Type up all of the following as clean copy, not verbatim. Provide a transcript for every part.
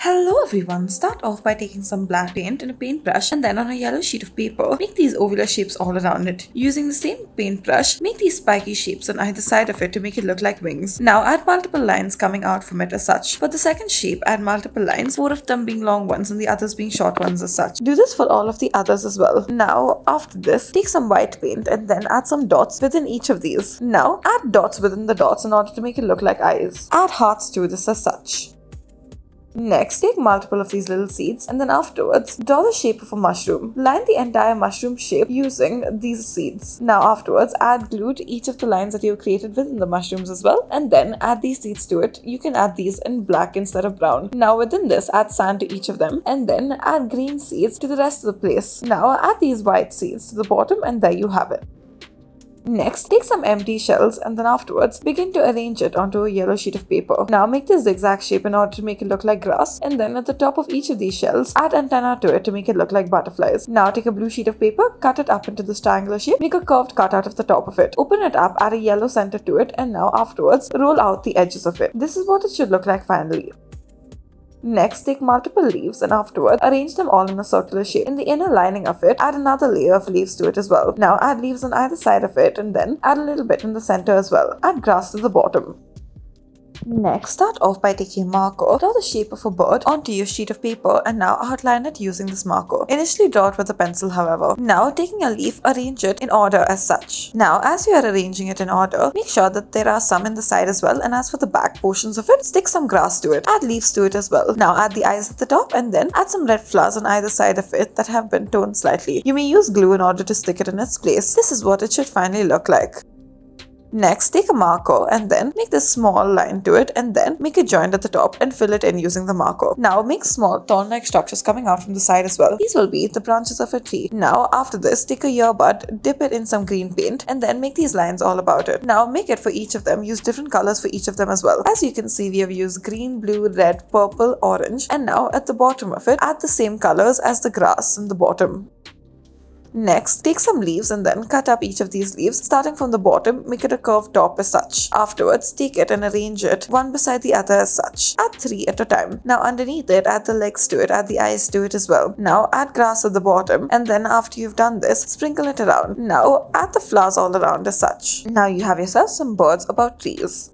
Hello everyone, start off by taking some black paint and a paintbrush and then on a yellow sheet of paper, make these ovular shapes all around it. Using the same paintbrush, make these spiky shapes on either side of it to make it look like wings. Now add multiple lines coming out from it as such. For the second shape, add multiple lines, 4 of them being long ones and the others being short ones as such. Do this for all of the others as well. Now after this, take some white paint and then add some dots within each of these. Now add dots within the dots in order to make it look like eyes. Add hearts to this as such. Next, take multiple of these little seeds and then afterwards, draw the shape of a mushroom. Line the entire mushroom shape using these seeds. Now afterwards, add glue to each of the lines that you created within the mushrooms as well. And then add these seeds to it. You can add these in black instead of brown. Now within this, add sand to each of them. And then add green seeds to the rest of the place. Now add these white seeds to the bottom and there you have it. Next, take some empty shells and then afterwards begin to arrange it onto a yellow sheet of paper. Now make this zigzag shape in order to make it look like grass, and then at the top of each of these shells, add antenna to it to make it look like butterflies. Now take a blue sheet of paper, cut it up into this triangular shape, make a curved cut out of the top of it. Open it up, add a yellow center to it, and now afterwards roll out the edges of it. This is what it should look like finally. Next, take multiple leaves and afterwards arrange them all in a circular shape. In the inner lining of it, add another layer of leaves to it as well. Now add leaves on either side of it and then add a little bit in the center as well. Add grass to the bottom. Next, start off by taking a marker, draw the shape of a bird onto your sheet of paper and now outline it using this marker. Initially draw it with a pencil however. Now taking a leaf, arrange it in order as such. Now as you are arranging it in order, make sure that there are some in the side as well, and as for the back portions of it, stick some grass to it. Add leaves to it as well. Now add the eyes at the top and then add some red flowers on either side of it that have been toned slightly. You may use glue in order to stick it in its place. This is what it should finally look like. Next, take a marker and then make this small line to it and then make a joint at the top and fill it in using the marker. Now make small thorn-like structures coming out from the side as well. These will be the branches of a tree. Now after this, take a earbud, dip it in some green paint and then make these lines all about it. Now make it for each of them. Use different colors for each of them as well. As you can see, we have used green, blue, red, purple, orange, and now at the bottom of it, add the same colors as the grass in the bottom. Next, take some leaves and then cut up each of these leaves. Starting from the bottom, make it a curved top as such. Afterwards, take it and arrange it one beside the other as such. Add 3 at a time. Now underneath it, add the legs to it, add the eyes to it as well. Now add grass at the bottom and then after you've done this, sprinkle it around. Now add the flowers all around as such. Now you have yourself some birds about trees.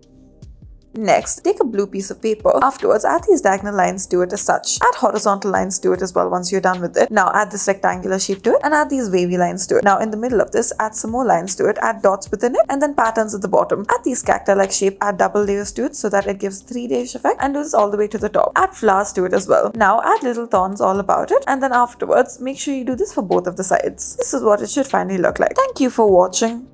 Next, take a blue piece of paper. Afterwards, add these diagonal lines to it as such. Add horizontal lines to it as well once you're done with it. Now add this rectangular shape to it and add these wavy lines to it. Now in the middle of this, add some more lines to it, add dots within it and then patterns at the bottom. Add these cacti-like shape, add double layers to it so that it gives 3-layer effect and do this all the way to the top. Add flowers to it as well. Now add little thorns all about it and then afterwards, make sure you do this for both of the sides. This is what it should finally look like. Thank you for watching.